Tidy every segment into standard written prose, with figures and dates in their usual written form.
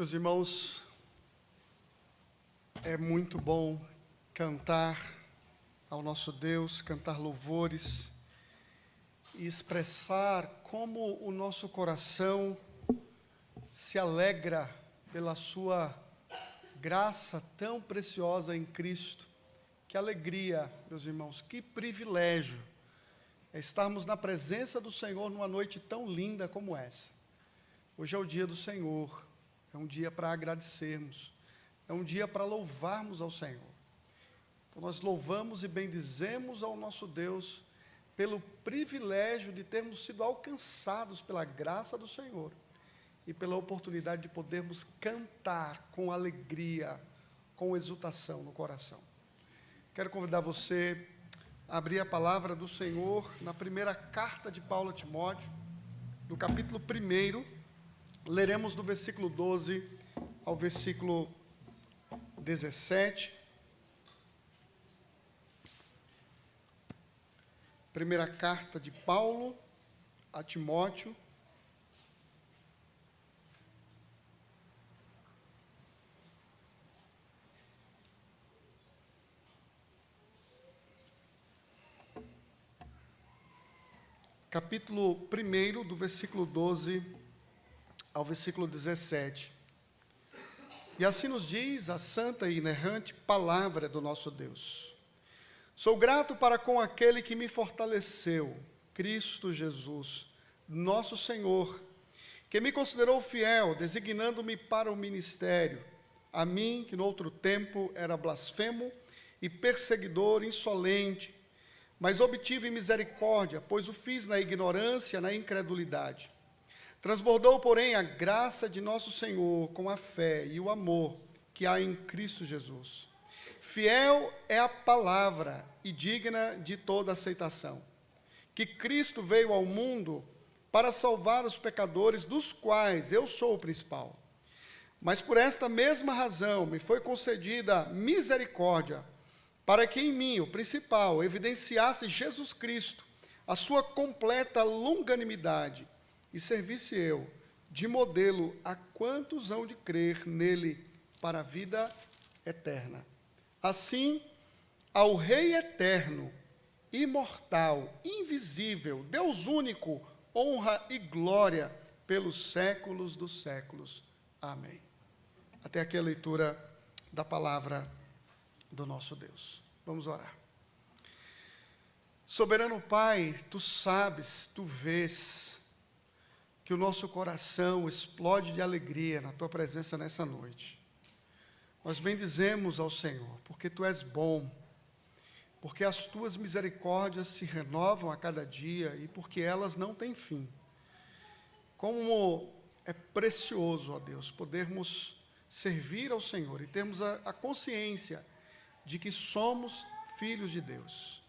Meus irmãos, é muito bom cantar ao nosso Deus, cantar louvores e expressar como o nosso coração se alegra pela sua graça tão preciosa em Cristo. Que alegria, meus irmãos, que privilégio é estarmos na presença do Senhor numa noite tão linda como essa. Hoje é o dia do Senhor. É um dia para agradecermos, é um dia para louvarmos ao Senhor. Então nós louvamos e bendizemos ao nosso Deus pelo privilégio de termos sido alcançados pela graça do Senhor e pela oportunidade de podermos cantar com alegria, com exultação no coração. Quero convidar você a abrir a palavra do Senhor na primeira carta de Paulo a Timóteo, no capítulo 1. Leremos do versículo 12 ao versículo 17. Primeira carta de Paulo a Timóteo. Capítulo 1, do versículo 12 ao versículo 17. E assim nos diz a santa e inerrante palavra do nosso Deus. Sou grato para com aquele que me fortaleceu, Cristo Jesus, nosso Senhor, que me considerou fiel, designando-me para o ministério, a mim, que no outro tempo era blasfemo e perseguidor insolente, mas obtive misericórdia, pois o fiz na ignorância, na incredulidade. Transbordou, porém, a graça de nosso Senhor com a fé e o amor que há em Cristo Jesus. Fiel é a palavra e digna de toda aceitação, que Cristo veio ao mundo para salvar os pecadores, dos quais eu sou o principal. Mas por esta mesma razão me foi concedida misericórdia, para que em mim, o principal, evidenciasse Jesus Cristo, a sua completa longanimidade, e servisse eu de modelo a quantos hão de crer nele para a vida eterna. Assim, ao Rei eterno, imortal, invisível, Deus único, honra e glória pelos séculos dos séculos. Amém. Até aqui a leitura da palavra do nosso Deus. Vamos orar. Soberano Pai, Tu sabes, Tu vês que o nosso coração explode de alegria na Tua presença nessa noite. Nós bendizemos ao Senhor, porque Tu és bom, porque as Tuas misericórdias se renovam a cada dia e porque elas não têm fim. Como é precioso, ó Deus, podermos servir ao Senhor e termos a consciência de que somos filhos de Deus.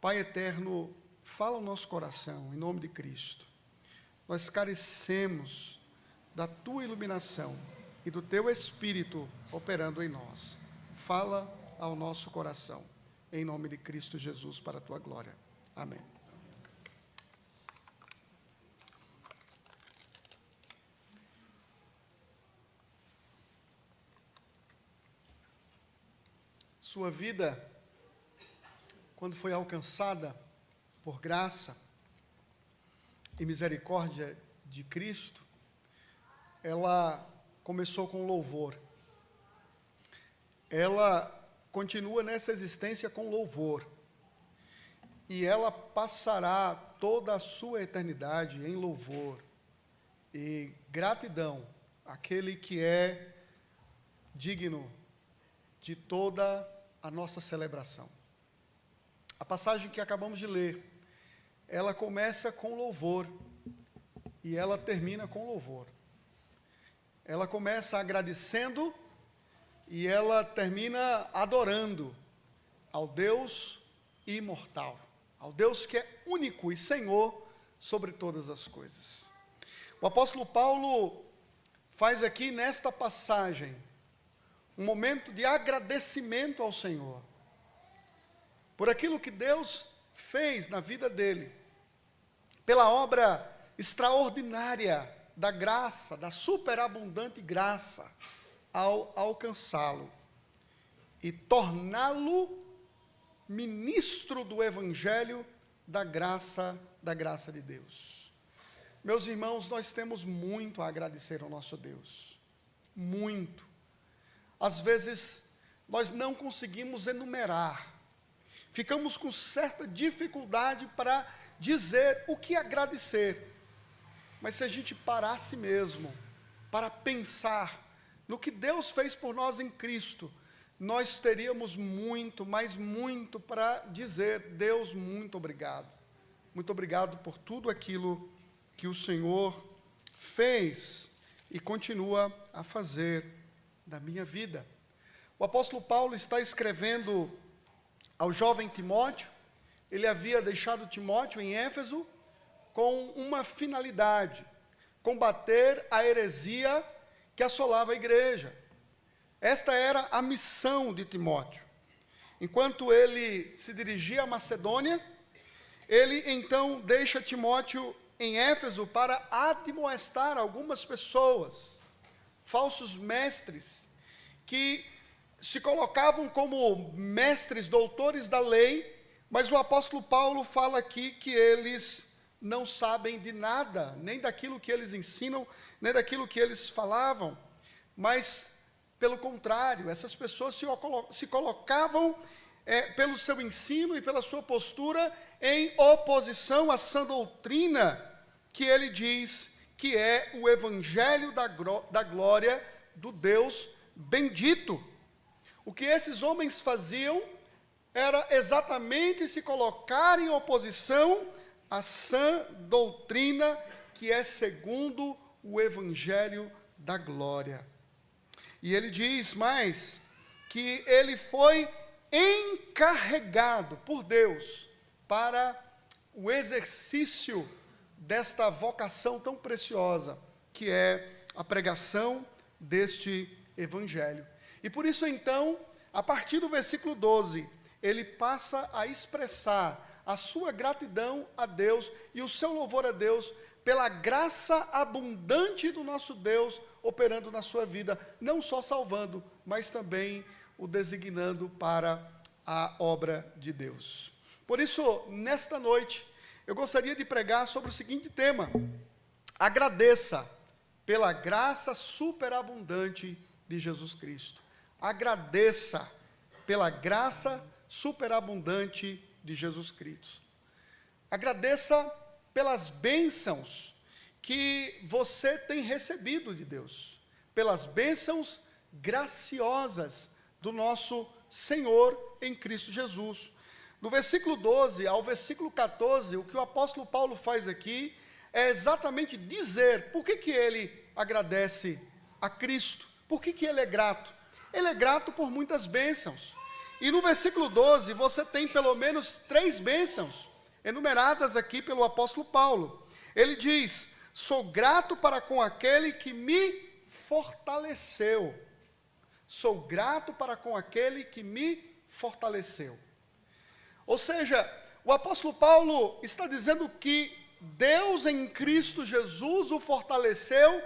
Pai eterno, fala o nosso coração, em nome de Cristo. Nós carecemos da Tua iluminação e do Teu Espírito operando em nós. Fala ao nosso coração, em nome de Cristo Jesus, para a Tua glória. Amém. Sua vida, quando foi alcançada por graça e misericórdia de Cristo, ela começou com louvor. Ela continua nessa existência com louvor. E ela passará toda a sua eternidade em louvor e gratidão àquele que é digno de toda a nossa celebração. A passagem que acabamos de ler, ela começa com louvor e ela termina com louvor. Ela começa agradecendo e ela termina adorando ao Deus imortal, ao Deus que é único e Senhor sobre todas as coisas. O apóstolo Paulo faz aqui nesta passagem um momento de agradecimento ao Senhor por aquilo que Deus fez na vida dele, pela obra extraordinária da graça, da superabundante graça, ao alcançá-lo e torná-lo ministro do Evangelho da graça de Deus. Meus irmãos, nós temos muito a agradecer ao nosso Deus, muito. Às vezes, nós não conseguimos enumerar, ficamos com certa dificuldade para dizer o que agradecer. Mas se a gente parasse mesmo para pensar no que Deus fez por nós em Cristo, nós teríamos muito, mas muito para dizer: Deus, muito obrigado. Muito obrigado por tudo aquilo que o Senhor fez e continua a fazer da minha vida. O apóstolo Paulo está escrevendo ao jovem Timóteo. Ele havia deixado Timóteo em Éfeso com uma finalidade: combater a heresia que assolava a igreja. Esta era a missão de Timóteo. Enquanto ele se dirigia à Macedônia, ele então deixa Timóteo em Éfeso para admoestar algumas pessoas, falsos mestres, que se colocavam como mestres, doutores da lei, mas o apóstolo Paulo fala aqui que eles não sabem de nada, nem daquilo que eles ensinam, nem daquilo que eles falavam, mas, pelo contrário, essas pessoas se colocavam, pelo seu ensino e pela sua postura, em oposição à sã doutrina que ele diz que é o Evangelho da glória do Deus bendito. O que esses homens faziam era exatamente se colocar em oposição à sã doutrina que é segundo o Evangelho da glória. E ele diz mais que ele foi encarregado por Deus para o exercício desta vocação tão preciosa, que é a pregação deste Evangelho. E por isso, então, a partir do versículo 12, ele passa a expressar a sua gratidão a Deus e o seu louvor a Deus pela graça abundante do nosso Deus operando na sua vida, não só salvando, mas também o designando para a obra de Deus. Por isso, nesta noite, eu gostaria de pregar sobre o seguinte tema: agradeça pela graça superabundante de Jesus Cristo. Agradeça pela graça superabundante de Jesus Cristo. Agradeça pelas bênçãos que você tem recebido de Deus, pelas bênçãos graciosas do nosso Senhor em Cristo Jesus. Do versículo 12 ao versículo 14, o que o apóstolo Paulo faz aqui é exatamente dizer por que ele agradece a Cristo, por que ele é grato. Ele é grato por muitas bênçãos. E no versículo 12, você tem pelo menos 3 bênçãos, enumeradas aqui pelo apóstolo Paulo. Ele diz: sou grato para com aquele que me fortaleceu. Sou grato para com aquele que me fortaleceu. Ou seja, o apóstolo Paulo está dizendo que Deus em Cristo Jesus o fortaleceu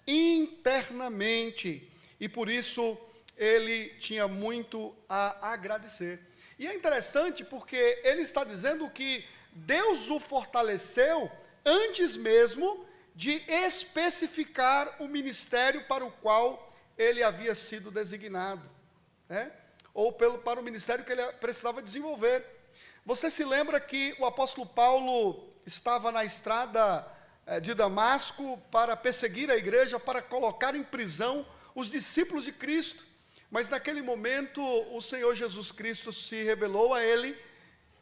internamente. E por isso ele tinha muito a agradecer. E é interessante porque ele está dizendo que Deus o fortaleceu antes mesmo de especificar o ministério para o qual ele havia sido designado, né? Ou para o ministério que ele precisava desenvolver. Você se lembra que o apóstolo Paulo estava na estrada de Damasco para perseguir a igreja, para colocar em prisão os discípulos de Cristo. Mas naquele momento o Senhor Jesus Cristo se revelou a ele,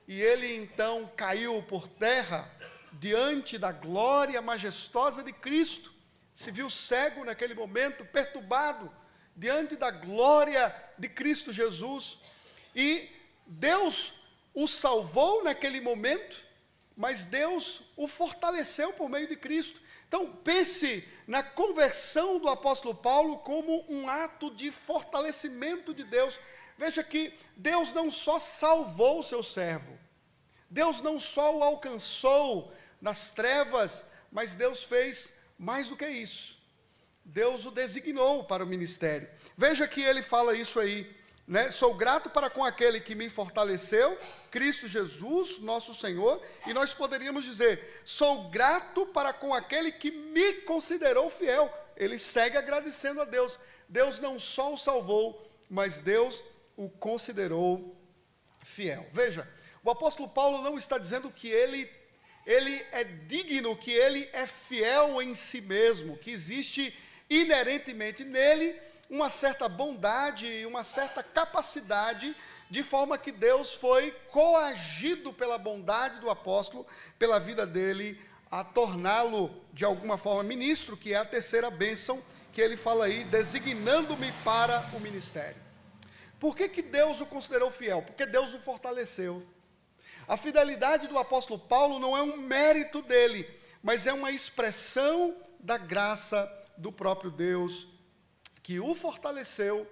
e ele então caiu por terra diante da glória majestosa de Cristo. Se viu cego naquele momento, perturbado diante da glória de Cristo Jesus. E Deus o salvou naquele momento, mas Deus o fortaleceu por meio de Cristo. Então, pense na conversão do apóstolo Paulo como um ato de fortalecimento de Deus. Veja que Deus não só salvou o seu servo, Deus não só o alcançou nas trevas, mas Deus fez mais do que isso, Deus o designou para o ministério. Veja que ele fala isso aí, né? Sou grato para com aquele que me fortaleceu, Cristo Jesus, nosso Senhor, e nós poderíamos dizer, sou grato para com aquele que me considerou fiel. Ele segue agradecendo a Deus. Deus não só o salvou, mas Deus o considerou fiel. Veja, o apóstolo Paulo não está dizendo que ele é digno, que ele é fiel em si mesmo, que existe inerentemente nele uma certa bondade, uma certa capacidade, de forma que Deus foi coagido pela bondade do apóstolo, pela vida dele, a torná-lo de alguma forma ministro, que é a terceira bênção que ele fala aí, designando-me para o ministério. Por que Deus o considerou fiel? Porque Deus o fortaleceu. A fidelidade do apóstolo Paulo não é um mérito dele, mas é uma expressão da graça do próprio Deus, que o fortaleceu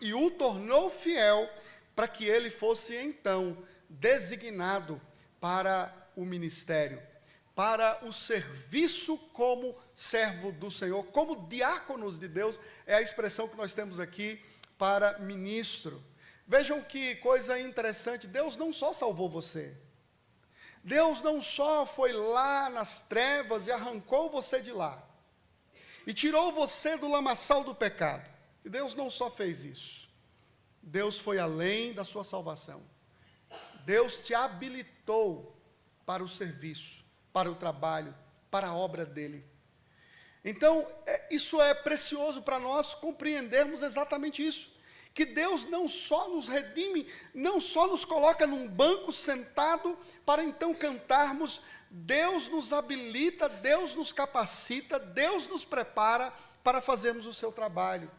e o tornou fiel, para que ele fosse então designado para o ministério, para o serviço como servo do Senhor, como diáconos de Deus, é a expressão que nós temos aqui para ministro. Vejam que coisa interessante, Deus não só salvou você, Deus não só foi lá nas trevas e arrancou você de lá, e tirou você do lamaçal do pecado. E Deus não só fez isso, Deus foi além da sua salvação. Deus te habilitou para o serviço, para o trabalho, para a obra dele. Então, isso é precioso para nós compreendermos exatamente isso, que Deus não só nos redime, não só nos coloca num banco sentado para então cantarmos, Deus nos habilita, Deus nos capacita, Deus nos prepara para fazermos o seu trabalho.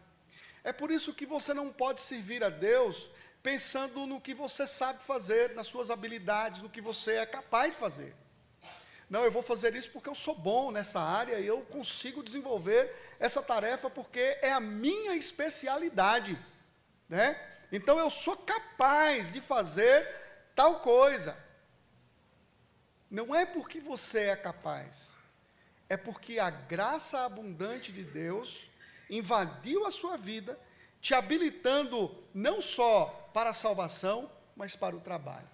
É por isso que você não pode servir a Deus pensando no que você sabe fazer, nas suas habilidades, no que você é capaz de fazer. Não, eu vou fazer isso porque eu sou bom nessa área e eu consigo desenvolver essa tarefa porque é a minha especialidade, né? Então eu sou capaz de fazer tal coisa. Não é porque você é capaz, é porque a graça abundante de Deus invadiu a sua vida, te habilitando não só para a salvação, mas para o trabalho.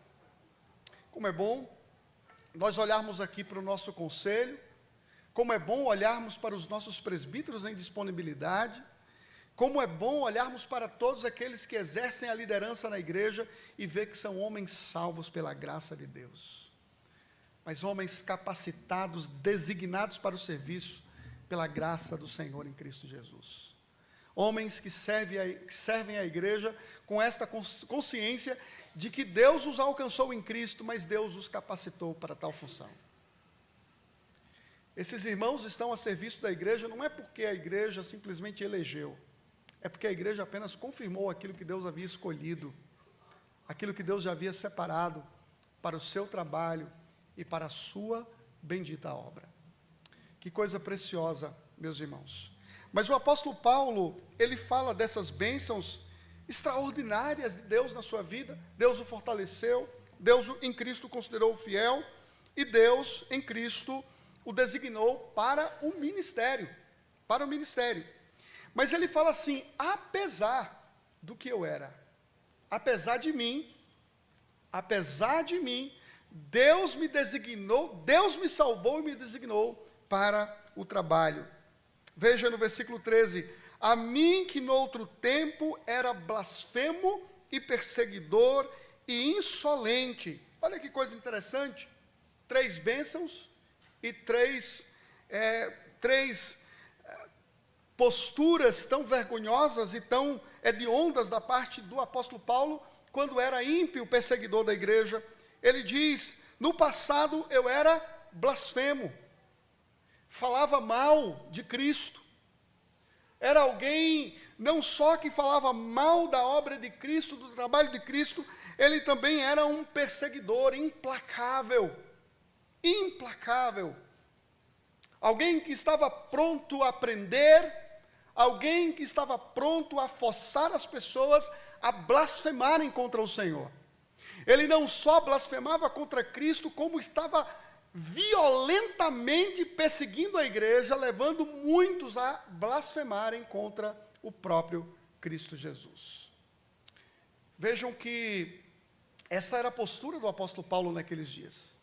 Como é bom nós olharmos aqui para o nosso conselho, como é bom olharmos para os nossos presbíteros em disponibilidade, como é bom olharmos para todos aqueles que exercem a liderança na igreja e ver que são homens salvos pela graça de Deus. Mas homens capacitados, designados para o serviço, pela graça do Senhor em Cristo Jesus. Homens que servem a igreja com esta consciência de que Deus os alcançou em Cristo, mas Deus os capacitou para tal função. Esses irmãos estão a serviço da igreja, não é porque a igreja simplesmente elegeu, é porque a igreja apenas confirmou aquilo que Deus havia escolhido, aquilo que Deus já havia separado para o seu trabalho e para a sua bendita obra. Que coisa preciosa, meus irmãos. Mas o apóstolo Paulo, ele fala dessas bênçãos extraordinárias de Deus na sua vida. Deus o fortaleceu, Deus em Cristo considerou fiel, e Deus em Cristo o designou para o ministério, Mas ele fala assim, apesar do que eu era, apesar de mim, Deus me designou, Deus me salvou e me designou para o trabalho. Veja no versículo 13, a mim que no outro tempo era blasfemo e perseguidor e insolente. Olha que coisa interessante, 3 bênçãos e três posturas tão vergonhosas e tão hediondas da parte do apóstolo Paulo, quando era ímpio, perseguidor da igreja. Ele diz, no passado eu era blasfemo, falava mal de Cristo, era alguém não só que falava mal da obra de Cristo, do trabalho de Cristo, ele também era um perseguidor implacável, alguém que estava pronto a prender, alguém que estava pronto a forçar as pessoas a blasfemarem contra o Senhor. Ele não só blasfemava contra Cristo, como estava violentamente perseguindo a igreja, levando muitos a blasfemarem contra o próprio Cristo Jesus. Vejam que essa era a postura do apóstolo Paulo naqueles dias.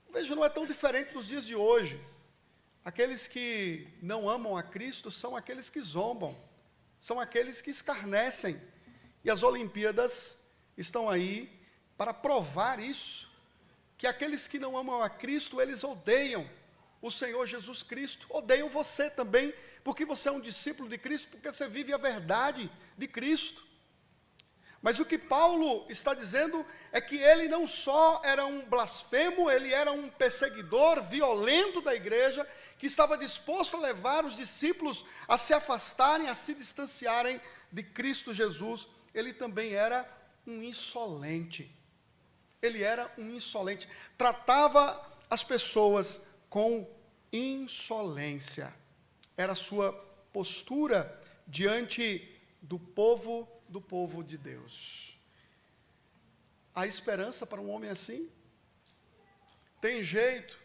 Veja, não é tão diferente dos dias de hoje. Aqueles que não amam a Cristo são aqueles que zombam, são aqueles que escarnecem. E as Olimpíadas estão aí para provar isso, que aqueles que não amam a Cristo, eles odeiam o Senhor Jesus Cristo, odeiam você também, porque você é um discípulo de Cristo, porque você vive a verdade de Cristo. Mas o que Paulo está dizendo é que ele não só era um blasfemo, ele era um perseguidor violento da igreja, que estava disposto a levar os discípulos a se afastarem, a se distanciarem de Cristo Jesus. Ele também era um insolente. Ele era um insolente. Tratava as pessoas com insolência. Era a sua postura diante do povo de Deus. Há esperança para um homem assim? Tem jeito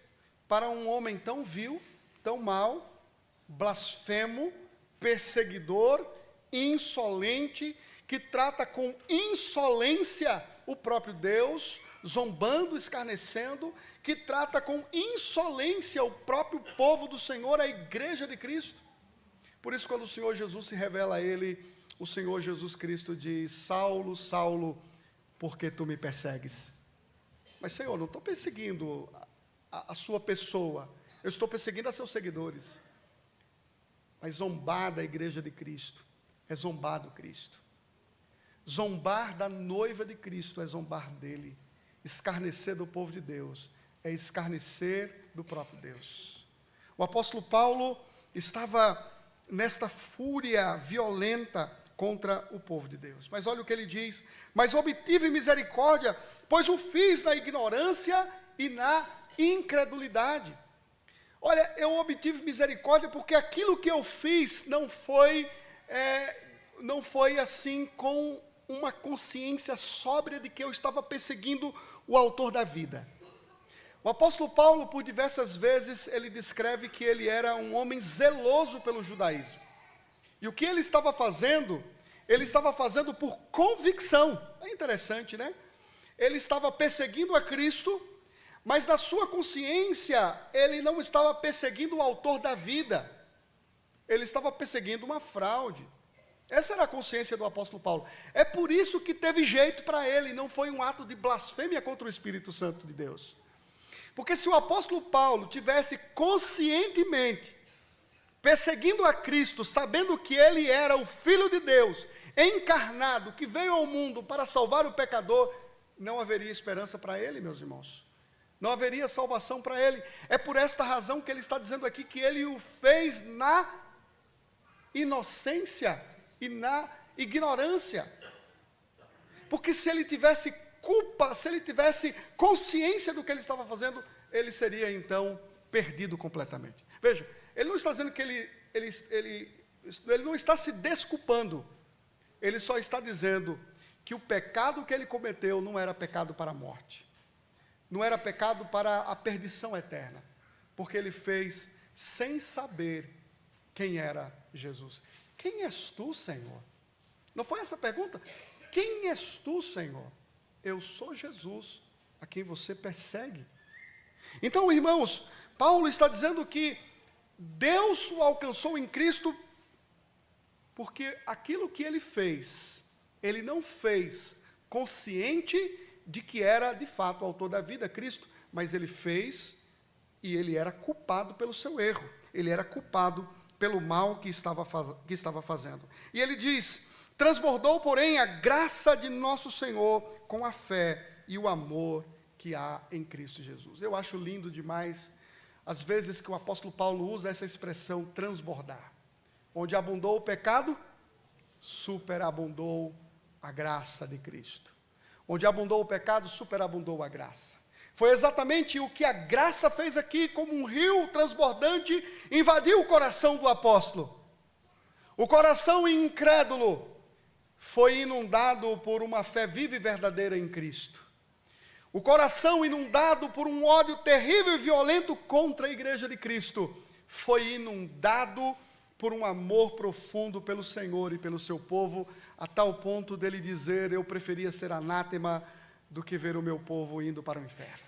para um homem tão vil, tão mau, blasfemo, perseguidor, insolente, que trata com insolência o próprio Deus, zombando, escarnecendo, que trata com insolência o próprio povo do Senhor, a igreja de Cristo? Por isso, quando o Senhor Jesus se revela a ele, o Senhor Jesus Cristo diz: Saulo, Saulo, por que tu me persegues? Mas, Senhor, não estou perseguindo a sua pessoa, eu estou perseguindo a seus seguidores. Mas zombar da igreja de Cristo é zombar do Cristo. Zombar da noiva de Cristo é zombar dele. Escarnecer do povo de Deus é escarnecer do próprio Deus. O apóstolo Paulo estava nesta fúria violenta contra o povo de Deus. Mas olha o que ele diz: mas obtive misericórdia, pois o fiz na ignorância e na incredulidade. Olha, eu obtive misericórdia porque aquilo que eu fiz não foi assim com uma consciência sóbria de que eu estava perseguindo o autor da vida. O apóstolo Paulo, por diversas vezes, ele descreve que ele era um homem zeloso pelo judaísmo. E o que ele estava fazendo por convicção. É interessante, né? Ele estava perseguindo a Cristo, mas na sua consciência, ele não estava perseguindo o autor da vida. Ele estava perseguindo uma fraude. Essa era a consciência do apóstolo Paulo. É por isso que teve jeito para ele, não foi um ato de blasfêmia contra o Espírito Santo de Deus. Porque se o apóstolo Paulo tivesse conscientemente perseguindo a Cristo, sabendo que ele era o Filho de Deus, encarnado, que veio ao mundo para salvar o pecador, não haveria esperança para ele, meus irmãos. Não haveria salvação para ele. É por esta razão que ele está dizendo aqui que ele o fez na inocência e na ignorância. Porque se ele tivesse culpa, se ele tivesse consciência do que ele estava fazendo, ele seria então perdido completamente. Veja, ele não está dizendo que ele não está se desculpando. Ele só está dizendo que o pecado que ele cometeu não era pecado para a morte. Não era pecado para a perdição eterna. Porque ele fez sem saber quem era Jesus. Quem és tu, Senhor? Não foi essa a pergunta? Quem és tu, Senhor? Eu sou Jesus, a quem você persegue. Então, irmãos, Paulo está dizendo que Deus o alcançou em Cristo, porque aquilo que ele fez, ele não fez consciente de que era de fato o autor da vida, Cristo, mas ele fez e ele era culpado pelo seu erro, ele era culpado pelo mal que estava fazendo. E ele diz: transbordou, porém, a graça de nosso Senhor com a fé e o amor que há em Cristo Jesus. Eu acho lindo demais as vezes que o apóstolo Paulo usa essa expressão transbordar. Onde abundou o pecado, superabundou a graça de Cristo. Onde abundou o pecado, superabundou a graça. Foi exatamente o que a graça fez aqui, como um rio transbordante, invadiu o coração do apóstolo. O coração incrédulo foi inundado por uma fé viva e verdadeira em Cristo. O coração inundado por um ódio terrível e violento contra a igreja de Cristo foi inundado por um amor profundo pelo Senhor e pelo seu povo, a tal ponto dele dizer: eu preferia ser anátema do que ver o meu povo indo para o inferno.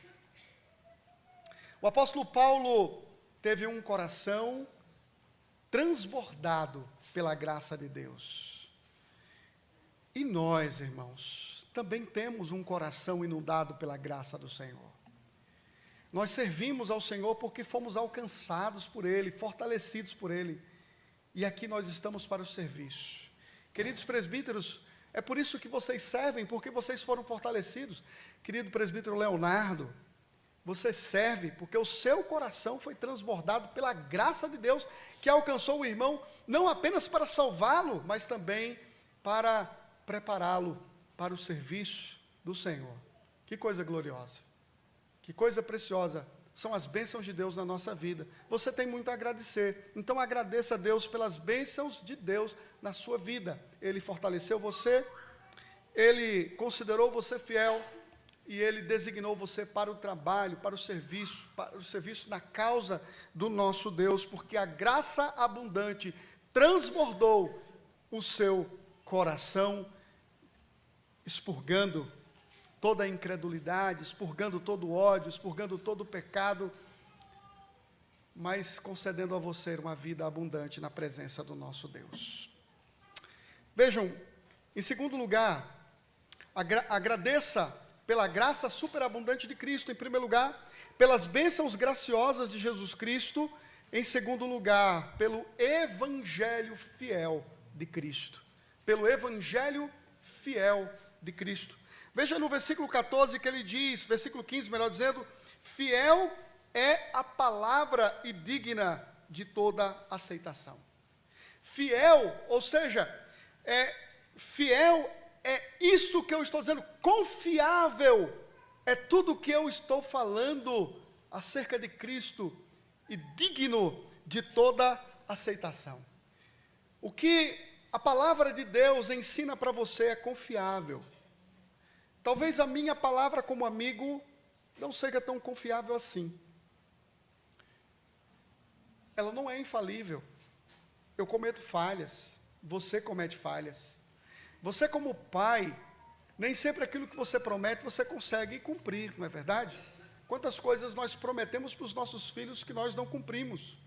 O apóstolo Paulo teve um coração transbordado pela graça de Deus. E nós, irmãos, também temos um coração inundado pela graça do Senhor. Nós servimos ao Senhor porque fomos alcançados por Ele, fortalecidos por Ele. E aqui nós estamos para o serviço. Queridos presbíteros, é por isso que vocês servem, porque vocês foram fortalecidos. Querido presbítero Leonardo, você serve porque o seu coração foi transbordado pela graça de Deus, que alcançou o irmão, não apenas para salvá-lo, mas também para prepará-lo para o serviço do Senhor. Que coisa gloriosa, que coisa preciosa são as bênçãos de Deus na nossa vida. Você tem muito a agradecer, então agradeça a Deus pelas bênçãos de Deus na sua vida. Ele fortaleceu você, Ele considerou você fiel, e Ele designou você para o trabalho, para o serviço na causa do nosso Deus, porque a graça abundante transbordou o seu coração, expurgando toda a incredulidade, expurgando todo o ódio, expurgando todo o pecado, mas concedendo a você uma vida abundante na presença do nosso Deus. Vejam, em segundo lugar, agradeça pela graça superabundante de Cristo, em primeiro lugar, pelas bênçãos graciosas de Jesus Cristo, em segundo lugar, pelo Evangelho fiel de Cristo, pelo Evangelho fiel de Cristo. Veja no versículo 14 que ele diz, versículo 15, melhor dizendo: fiel é a palavra e digna de toda aceitação. Fiel, ou seja, fiel é isso que eu estou dizendo, confiável é tudo que eu estou falando acerca de Cristo e digno de toda aceitação. O que a palavra de Deus ensina para você é confiável. Talvez a minha palavra como amigo não seja tão confiável assim. Ela não é infalível. Eu cometo falhas, você comete falhas. Você como pai, nem sempre aquilo que você promete você consegue cumprir, não é verdade? Quantas coisas nós prometemos para os nossos filhos que nós não cumprimos.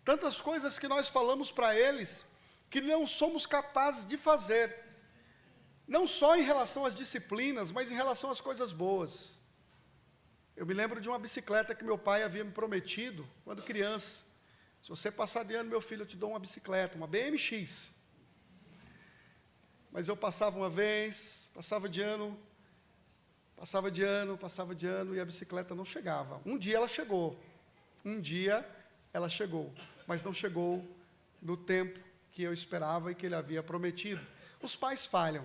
Tantas coisas que nós falamos para eles que não somos capazes de fazer. Não só em relação às disciplinas, mas em relação às coisas boas. Eu me lembro de uma bicicleta que meu pai havia me prometido quando criança. Se você passar de ano, meu filho, eu te dou uma bicicleta, uma BMX. Mas eu passava uma vez, passava de ano, e a bicicleta não chegava. Um dia ela chegou, mas não chegou no tempo que eu esperava e que ele havia prometido. Os pais falham.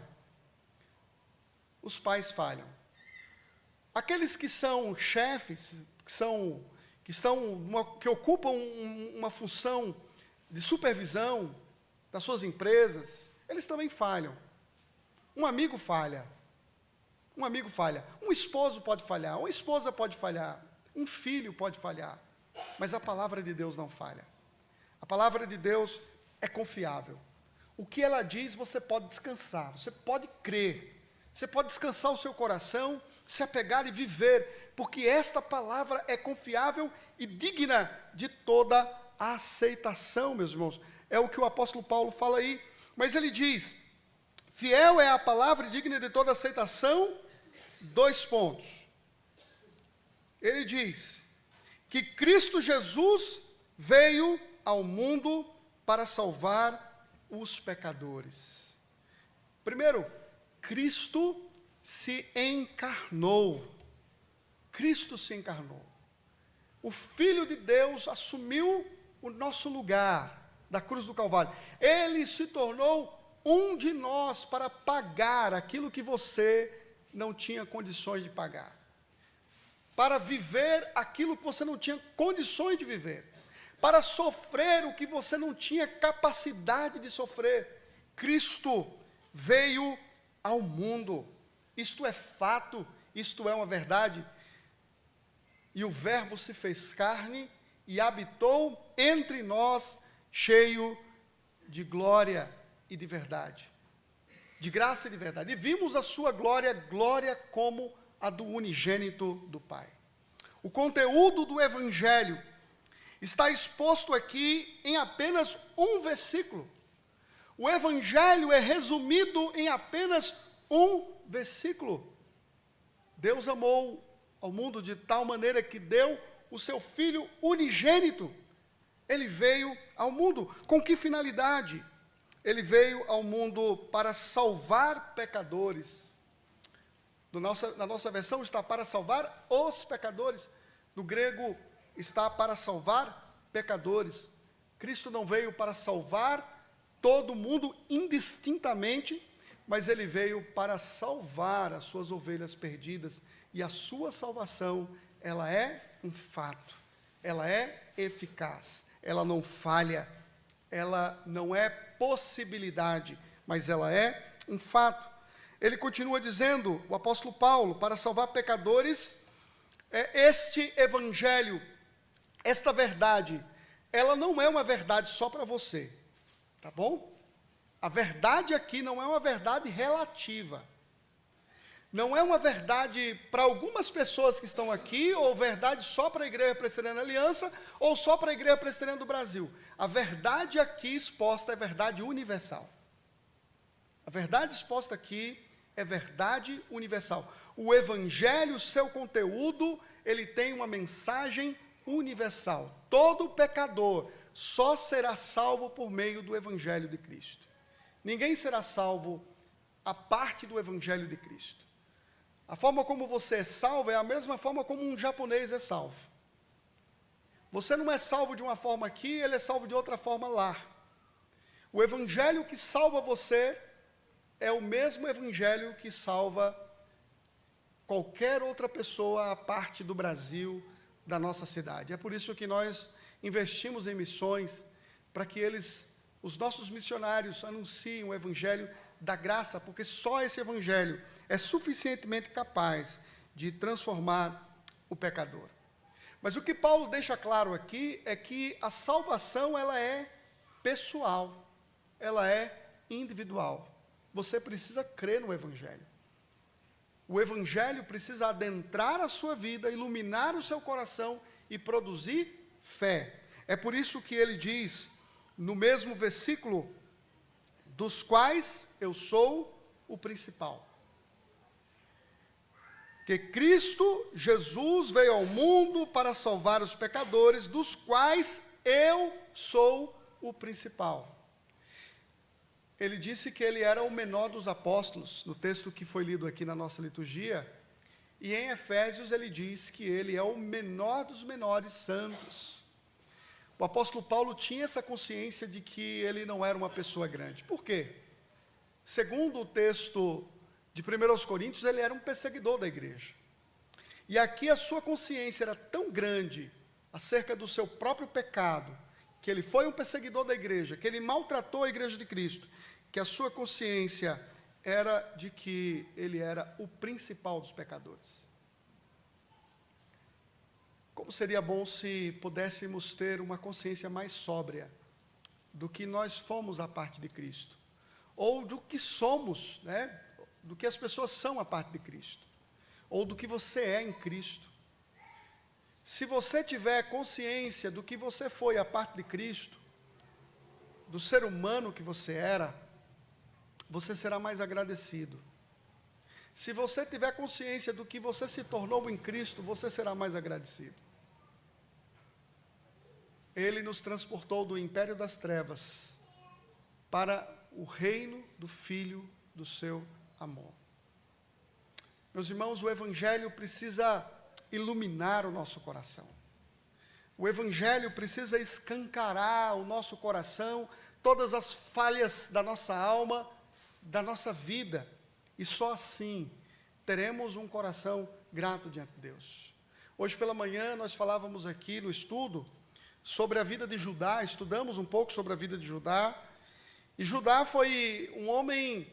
Aqueles que são chefes, que ocupam uma função de supervisão das suas empresas, eles também falham. Um amigo falha. Um esposo pode falhar, uma esposa pode falhar, um filho pode falhar, mas a palavra de Deus não falha. A palavra de Deus é confiável. O que ela diz, você pode descansar, você pode crer. Você pode descansar o seu coração, se apegar e viver, porque esta palavra é confiável e digna de toda aceitação, meus irmãos. É o que o apóstolo Paulo fala aí. Mas ele diz: fiel é a palavra e digna de toda aceitação. 2 pontos. Ele diz que Cristo Jesus veio ao mundo para salvar os pecadores. Primeiro, Cristo se encarnou. O Filho de Deus assumiu o nosso lugar da cruz do Calvário. Ele se tornou um de nós para pagar aquilo que você não tinha condições de pagar. Para viver aquilo que você não tinha condições de viver. Para sofrer o que você não tinha capacidade de sofrer. Cristo veio ao mundo. Isto é fato, isto é uma verdade. E o Verbo se fez carne e habitou entre nós, cheio de glória e de verdade, de graça e de verdade. E vimos a sua glória, glória como a do unigênito do Pai. O conteúdo do Evangelho está exposto aqui em apenas um versículo. O Evangelho é resumido em apenas um versículo. Deus amou ao mundo de tal maneira que deu o seu Filho unigênito. Ele veio ao mundo. Com que finalidade? Ele veio ao mundo para salvar pecadores. Na nossa versão está para salvar os pecadores. No grego está para salvar pecadores. Cristo não veio para salvar todo mundo indistintamente, mas ele veio para salvar as suas ovelhas perdidas. E a sua salvação, ela é um fato. Ela é eficaz. Ela não falha. Ela não é possibilidade, mas ela é um fato. Ele continua dizendo, o apóstolo Paulo, para salvar pecadores, este evangelho, esta verdade, ela não é uma verdade só para você, tá bom? A verdade aqui não é uma verdade relativa. Não é uma verdade para algumas pessoas que estão aqui, ou verdade só para a Igreja Presbiteriana Aliança, ou só para a Igreja Presbiteriana do Brasil. A verdade aqui exposta é verdade universal. A verdade exposta aqui é verdade universal. O Evangelho, seu conteúdo, ele tem uma mensagem universal. Todo pecador só será salvo por meio do Evangelho de Cristo. Ninguém será salvo a parte do Evangelho de Cristo. A forma como você é salvo é a mesma forma como um japonês é salvo. Você não é salvo de uma forma aqui, ele é salvo de outra forma lá. O evangelho que salva você é o mesmo evangelho que salva qualquer outra pessoa à parte do Brasil, da nossa cidade. É por isso que nós investimos em missões, para que os nossos missionários anunciem o evangelho da graça, porque só esse evangelho é suficientemente capaz de transformar o pecador. Mas o que Paulo deixa claro aqui é que a salvação, ela é pessoal, ela é individual. Você precisa crer no evangelho. O evangelho precisa adentrar a sua vida, iluminar o seu coração e produzir fé. É por isso que ele diz, no mesmo versículo, dos quais eu sou o principal. Que Cristo Jesus veio ao mundo para salvar os pecadores, dos quais eu sou o principal. Ele disse que ele era o menor dos apóstolos, no texto que foi lido aqui na nossa liturgia, e em Efésios ele diz que ele é o menor dos menores santos. O apóstolo Paulo tinha essa consciência de que ele não era uma pessoa grande. Por quê? Segundo o texto de 1 Coríntios, ele era um perseguidor da igreja. E aqui a sua consciência era tão grande acerca do seu próprio pecado, que ele foi um perseguidor da igreja, que ele maltratou a igreja de Cristo, que a sua consciência era de que ele era o principal dos pecadores. Como seria bom se pudéssemos ter uma consciência mais sóbria do que nós fomos à parte de Cristo, ou do que somos, né? Do que as pessoas são à parte de Cristo, ou do que você é em Cristo. Se você tiver consciência do que você foi à parte de Cristo, do ser humano que você era, você será mais agradecido. Se você tiver consciência do que você se tornou em Cristo, você será mais agradecido. Ele nos transportou do império das trevas para o reino do Filho do seu amor. Meus irmãos, o evangelho precisa iluminar o nosso coração. O evangelho precisa escancarar o nosso coração, todas as falhas da nossa alma, da nossa vida. E só assim teremos um coração grato diante de Deus. Hoje pela manhã nós falávamos aqui no estudo sobre a vida de Judá, estudamos um pouco sobre a vida de Judá. E Judá foi um homem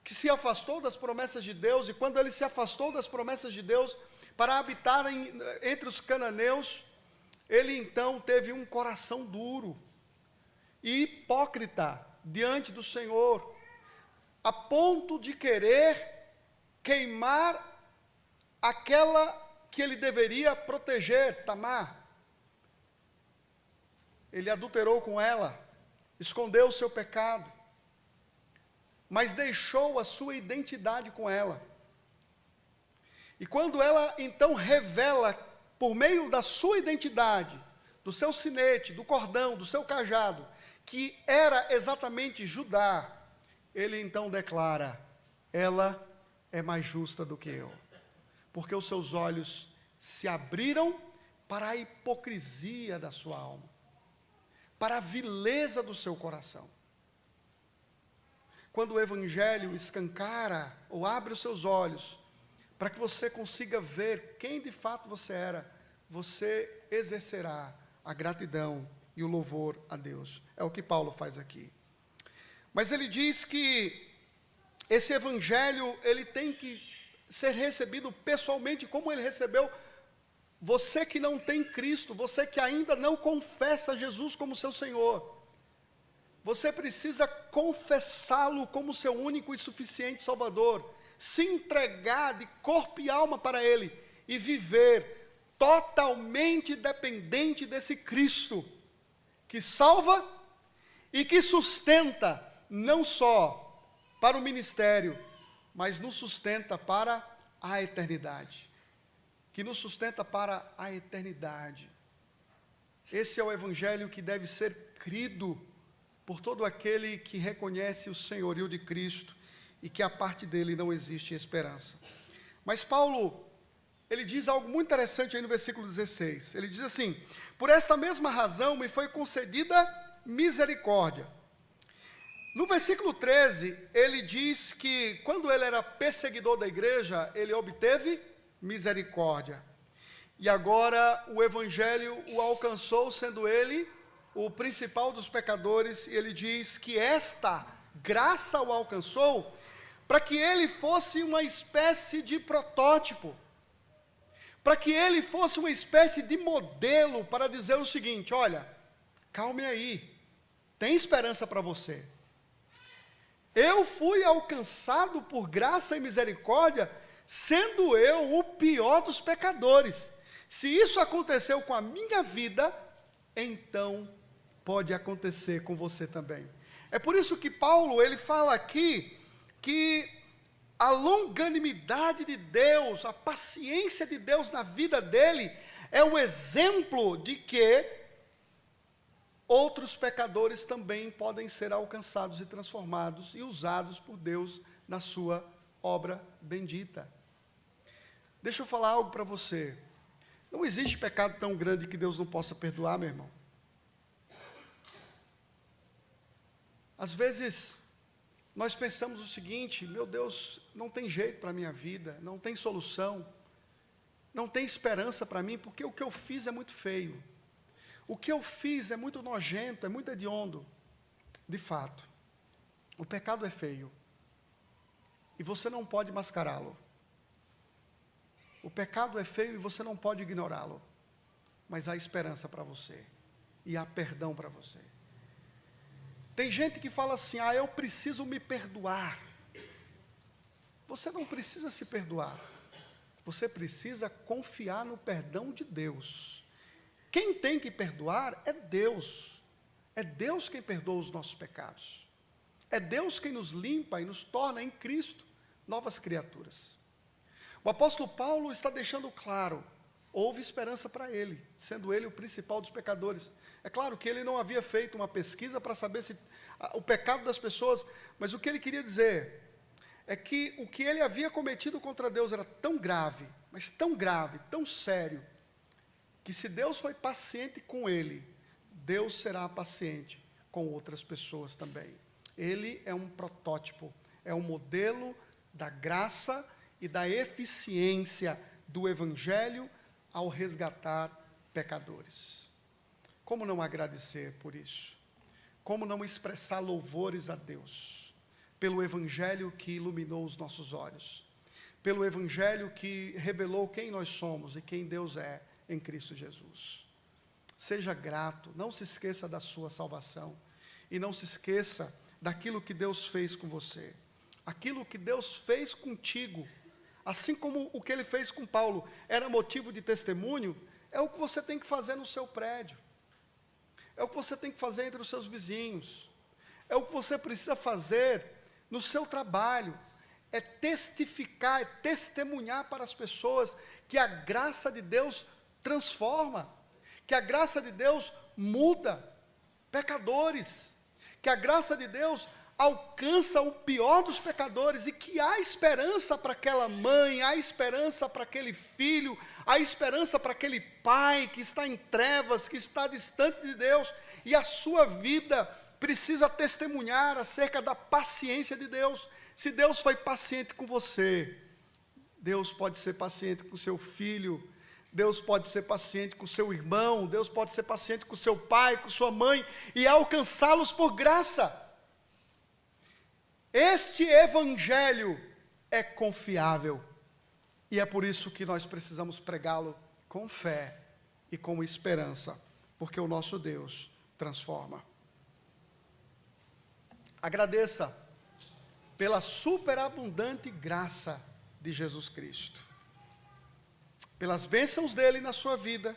que se afastou das promessas de Deus, e quando ele se afastou das promessas de Deus para habitar entre os cananeus, ele então teve um coração duro e hipócrita diante do Senhor, a ponto de querer queimar aquela que ele deveria proteger, Tamar. Ele adulterou com ela, escondeu o seu pecado, mas deixou a sua identidade com ela. E quando ela então revela, por meio da sua identidade, do seu sinete, do cordão, do seu cajado, que era exatamente Judá, ele então declara: ela é mais justa do que eu, porque os seus olhos se abriram para a hipocrisia da sua alma, para a vileza do seu coração. Quando o Evangelho escancara ou abre os seus olhos, para que você consiga ver quem de fato você era, você exercerá a gratidão e o louvor a Deus. É o que Paulo faz aqui. Mas ele diz que esse Evangelho, ele tem que ser recebido pessoalmente, como ele recebeu. Você que não tem Cristo, você que ainda não confessa Jesus como seu Senhor, você precisa confessá-lo como seu único e suficiente Salvador, se entregar de corpo e alma para Ele, e viver totalmente dependente desse Cristo, que salva e que sustenta, não só para o ministério, mas nos sustenta para a eternidade. Que nos sustenta para a eternidade. Esse é o Evangelho que deve ser crido por todo aquele que reconhece o senhorio de Cristo e que a parte dele não existe esperança. Mas Paulo, ele diz algo muito interessante aí no versículo 16. Ele diz assim: por esta mesma razão me foi concedida misericórdia. No versículo 13, ele diz que quando ele era perseguidor da igreja, ele obteve misericórdia. E agora o Evangelho o alcançou, sendo ele o principal dos pecadores, e ele diz que esta graça o alcançou para que ele fosse uma espécie de protótipo, para que ele fosse uma espécie de modelo, para dizer o seguinte: olha, calme aí, tem esperança para você. Eu fui alcançado por graça e misericórdia, sendo eu o pior dos pecadores. Se isso aconteceu com a minha vida, então pode acontecer com você também. É por isso que Paulo, ele fala aqui que a longanimidade de Deus, a paciência de Deus na vida dele, é o exemplo de que outros pecadores também podem ser alcançados e transformados e usados por Deus na sua obra bendita. Deixa eu falar algo para você. Não existe pecado tão grande que Deus não possa perdoar, meu irmão. Às vezes, nós pensamos o seguinte: meu Deus, não tem jeito para a minha vida, não tem solução, não tem esperança para mim, porque o que eu fiz é muito feio. O que eu fiz é muito nojento, é muito hediondo. De fato, o pecado é feio. E você não pode mascará-lo. O pecado é feio e você não pode ignorá-lo. Mas há esperança para você. E há perdão para você. Tem gente que fala assim: ah, eu preciso me perdoar. Você não precisa se perdoar. Você precisa confiar no perdão de Deus. Quem tem que perdoar é Deus. É Deus quem perdoa os nossos pecados. É Deus quem nos limpa e nos torna em Cristo novas criaturas. O apóstolo Paulo está deixando claro: houve esperança para ele, sendo ele o principal dos pecadores. É claro que ele não havia feito uma pesquisa para saber se o pecado das pessoas, mas o que ele queria dizer é que o que ele havia cometido contra Deus era tão grave, mas tão grave, tão sério, que se Deus foi paciente com ele, Deus será paciente com outras pessoas também. Ele é um protótipo, é um modelo da graça e da eficiência do Evangelho ao resgatar pecadores. Como não agradecer por isso? Como não expressar louvores a Deus? pelo Evangelho que iluminou os nossos olhos, pelo Evangelho que revelou quem nós somos e quem Deus é em Cristo Jesus. Seja grato, não se esqueça da sua salvação, e não se esqueça daquilo que Deus fez com você. Aquilo que Deus fez contigo, assim como o que Ele fez com Paulo, era motivo de testemunho, é o que você tem que fazer no seu prédio, é o que você tem que fazer entre os seus vizinhos, é o que você precisa fazer no seu trabalho, é testificar, é testemunhar para as pessoas que a graça de Deus transforma, que a graça de Deus muda pecadores, que a graça de Deus alcança o pior dos pecadores e que há esperança para aquela mãe, há esperança para aquele filho, há esperança para aquele pai que está em trevas, que está distante de Deus, e a sua vida precisa testemunhar acerca da paciência de Deus. Se Deus foi paciente com você, Deus pode ser paciente com seu filho, Deus pode ser paciente com seu irmão, Deus pode ser paciente com seu pai, com sua mãe, e alcançá-los por graça. Este Evangelho é confiável, e é por isso que nós precisamos pregá-lo com fé e com esperança, porque o nosso Deus transforma. Agradeça pela superabundante graça de Jesus Cristo, pelas bênçãos dele na sua vida,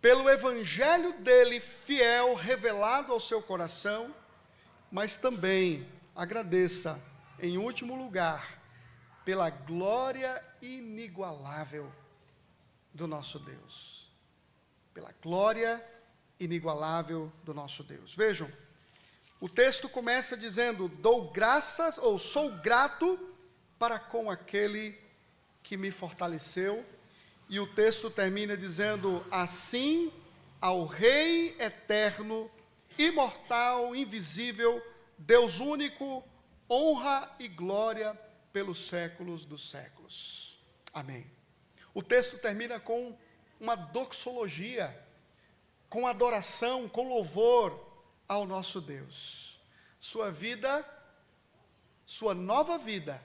pelo Evangelho dele fiel, revelado ao seu coração, mas também agradeça, em último lugar, pela glória inigualável do nosso Deus. Pela glória inigualável do nosso Deus. Vejam, o texto começa dizendo: dou graças, ou sou grato para com aquele que me fortaleceu. E o texto termina dizendo: assim ao Rei eterno, imortal, invisível, Deus único, honra e glória pelos séculos dos séculos. Amém. O texto termina com uma doxologia, com adoração, com louvor ao nosso Deus. Sua vida, sua nova vida,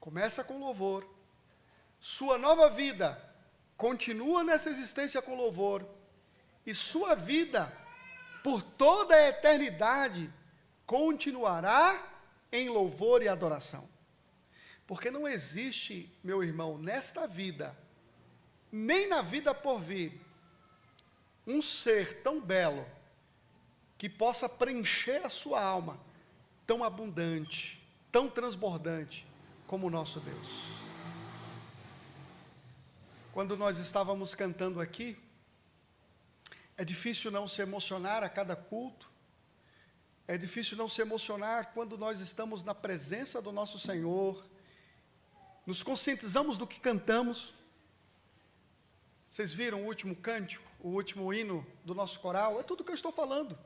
começa com louvor. Sua nova vida continua nessa existência com louvor. E sua vida, por toda a eternidade, continuará em louvor e adoração. Porque não existe, meu irmão, nesta vida, nem na vida por vir, um ser tão belo, que possa preencher a sua alma, tão abundante, tão transbordante, como o nosso Deus. Quando nós estávamos cantando aqui, é difícil não se emocionar a cada culto, é difícil não se emocionar quando nós estamos na presença do nosso Senhor, nos conscientizamos do que cantamos. Vocês viram o último cântico, o último hino do nosso coral? É tudo o que eu estou falando.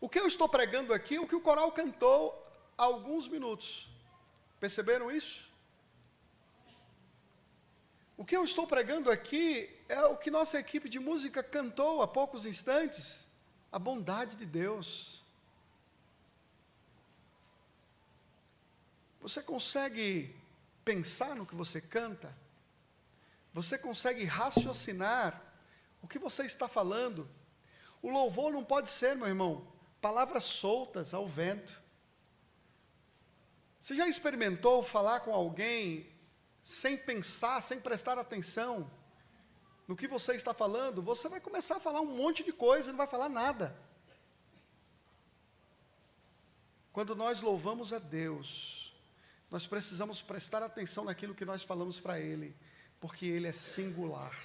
O que eu estou pregando aqui, o que o coral cantou há alguns minutos. Perceberam isso? O que eu estou pregando aqui é o que nossa equipe de música cantou há poucos instantes, a bondade de Deus. Você consegue pensar no que você canta? Você consegue raciocinar o que você está falando? O louvor não pode ser, meu irmão, palavras soltas ao vento. Você já experimentou falar com alguém sem pensar, sem prestar atenção no que você está falando? Você vai começar a falar um monte de coisa e não vai falar nada. Quando nós louvamos a Deus, nós precisamos prestar atenção naquilo que nós falamos para Ele, porque Ele é singular,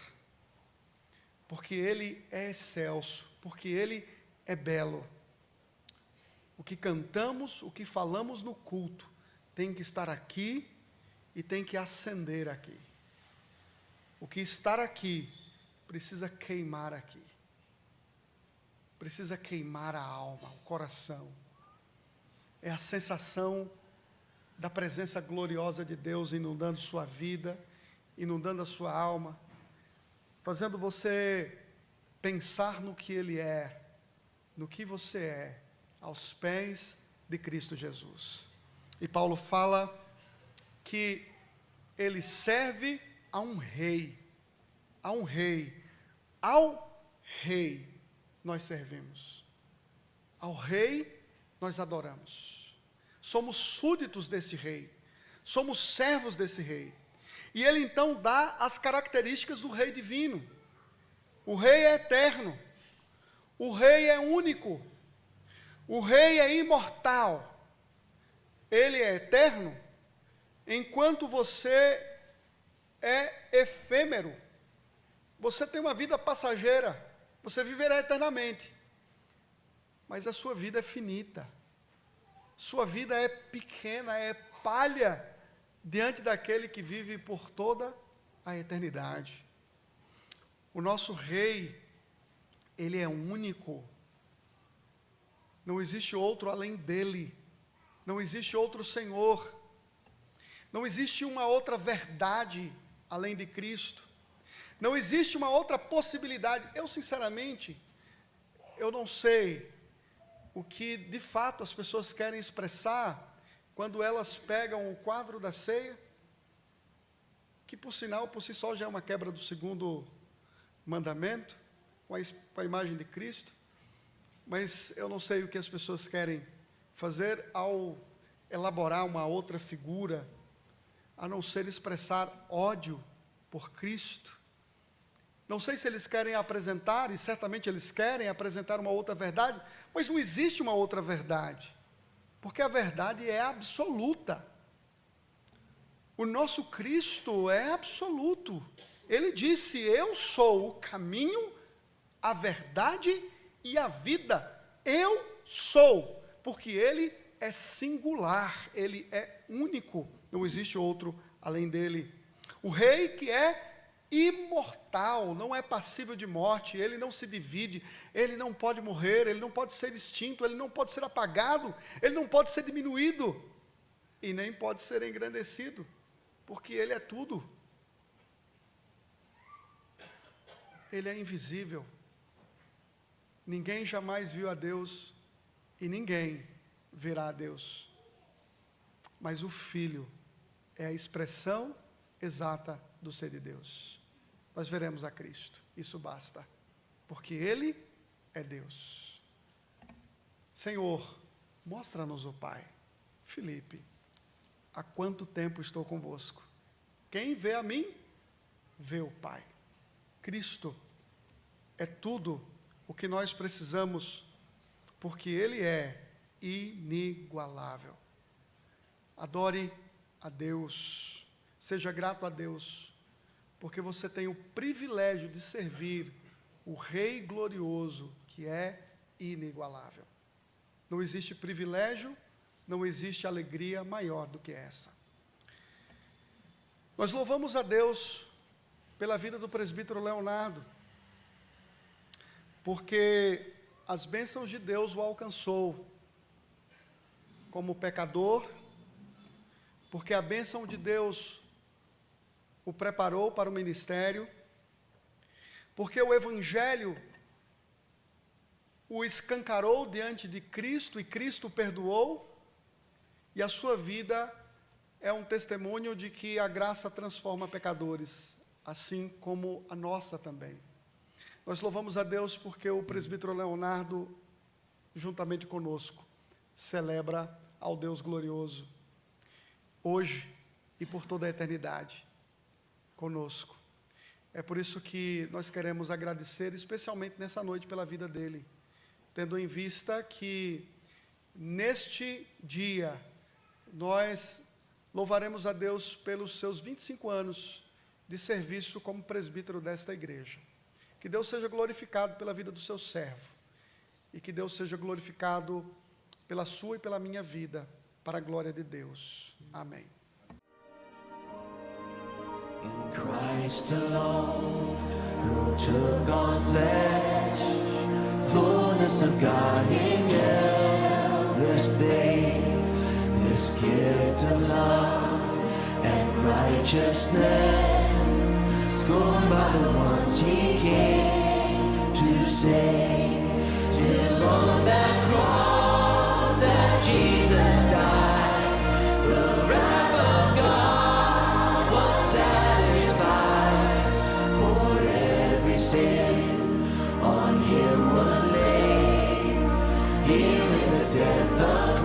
porque Ele é excelso, porque Ele é belo. O que cantamos, o que falamos no culto, tem que estar aqui e tem que acender aqui. O que estar aqui precisa queimar aqui. Precisa queimar a alma, o coração. É a sensação da presença gloriosa de Deus inundando sua vida, inundando a sua alma, fazendo você pensar no que Ele é, no que você é, aos pés de Cristo Jesus. E Paulo fala que ele serve a um rei, ao rei nós servimos, ao rei nós adoramos, somos súditos desse rei, somos servos desse rei. E ele então dá as características do rei divino. O rei é eterno, o rei é único, o rei é imortal, ele é eterno, enquanto você é efêmero, você tem uma vida passageira, você viverá eternamente, mas a sua vida é finita, sua vida é pequena, é palha, diante daquele que vive por toda a eternidade. O nosso rei, ele é único, não existe outro além dele, não existe outro Senhor, não existe uma outra verdade além de Cristo, não existe uma outra possibilidade. Eu sinceramente, eu não sei o que de fato as pessoas querem expressar quando elas pegam o quadro da ceia, que por sinal, por si só já é uma quebra do segundo mandamento, com a imagem de Cristo, mas eu não sei o que as pessoas querem fazer ao elaborar uma outra figura, a não ser expressar ódio por Cristo. Não sei se eles querem apresentar, e certamente eles querem apresentar uma outra verdade, mas não existe uma outra verdade, porque a verdade é absoluta. O nosso Cristo é absoluto. Ele disse: eu sou o caminho, a verdade e a vida. Eu sou, porque Ele é singular, Ele é único, não existe outro além dele. O rei que é imortal, não é passível de morte, ele não se divide, ele não pode morrer, ele não pode ser extinto, ele não pode ser apagado, ele não pode ser diminuído, e nem pode ser engrandecido, porque ele é tudo. Ele é invisível, ninguém jamais viu a Deus, e ninguém verá a Deus, mas o Filho é a expressão exata do ser de Deus. Nós veremos a Cristo, isso basta, porque Ele é Deus. Senhor, mostra-nos o Pai. Filipe, há quanto tempo estou convosco? Quem vê a mim, vê o Pai. Cristo é tudo o que nós precisamos, porque Ele é inigualável. Adore a Deus, seja grato a Deus, porque você tem o privilégio de servir o Rei glorioso, que é inigualável. Não existe privilégio, não existe alegria maior do que essa. Nós louvamos a Deus pela vida do presbítero Leonardo, porque as bênçãos de Deus o alcançou como pecador, porque a bênção de Deus o preparou para o ministério, porque o Evangelho o escancarou diante de Cristo, e Cristo o perdoou, e a sua vida é um testemunho de que a graça transforma pecadores, assim como a nossa também. Nós louvamos a Deus porque o presbítero Leonardo, juntamente conosco, celebra ao Deus glorioso, hoje e por toda a eternidade, conosco. É por isso que nós queremos agradecer, especialmente nessa noite, pela vida dele, tendo em vista que, neste dia, nós louvaremos a Deus pelos seus 25 anos de serviço como presbítero desta igreja. Que Deus seja glorificado pela vida do seu servo, e que Deus seja glorificado pela sua e pela minha vida, para a glória de Deus. Amém. In Christ alone, who took on flesh, fullness of God in endless babe, this gift of love and righteousness, scorned by the ones He came to save, till on that cross that Jesus here in the death of